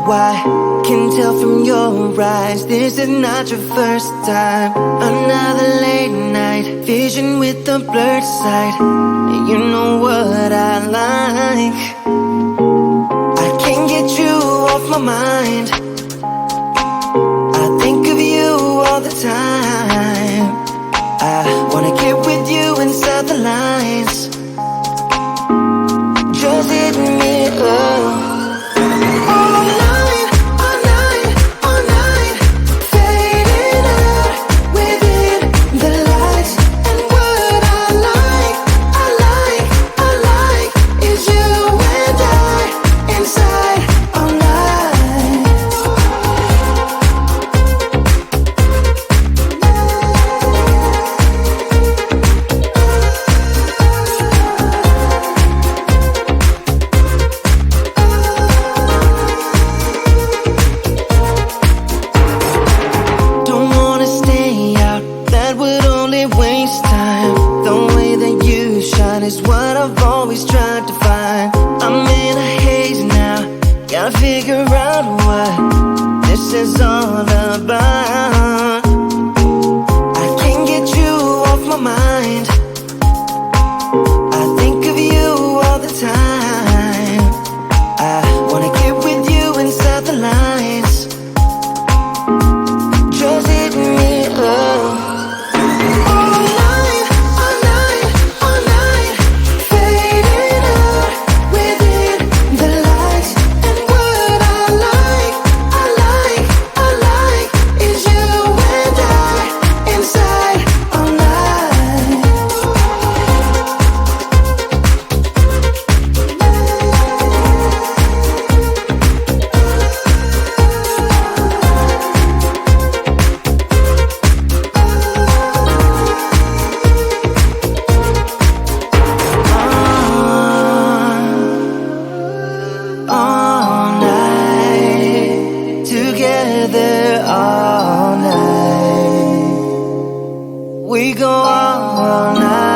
why. Can tell from your eyes, this is not your first time. Another late night vision with a blurred sight. You know what I like. I can't get you off my mind. I think of you all the time. I wanna get with you inside the lines. Just hit me up. Is what I've always tried to find. I'm in a haze now, gotta figure out what this is all about. I can't get you off my mind. I think of you all the time. I wanna get with you inside the lines. Just hit me up. We go all night.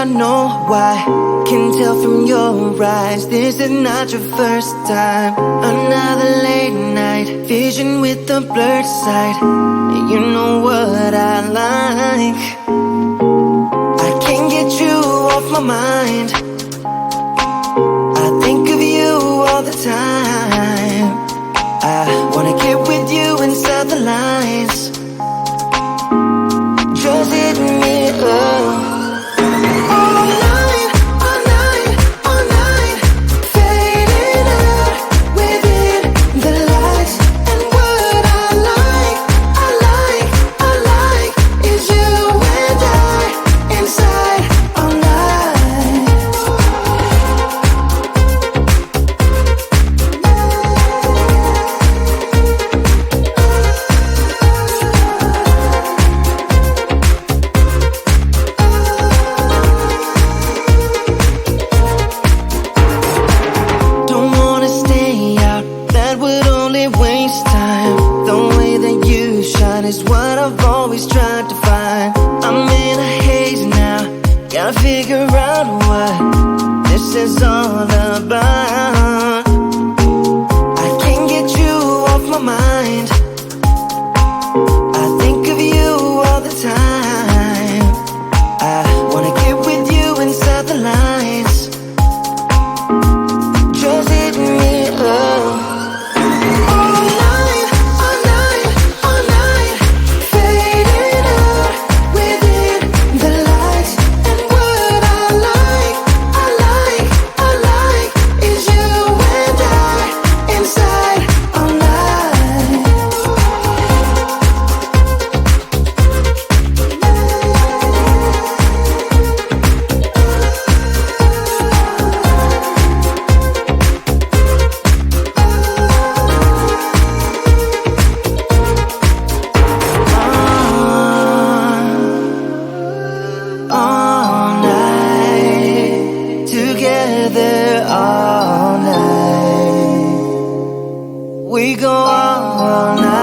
I know why. Can tell from your eyes, this is not your first time. Another late night, vision with a blurred sight. You know what I like. I can't get you off my mind. I think of you all the time. I wanna get with you inside the lines. Just hit me up. Is what I've always tried to find. I'm in a haze now, gotta figure out what this is all about. I can't get you off my mind. I think of you all the time. I wanna get with you inside the lines. Just hit me up. Together all night. We go all night.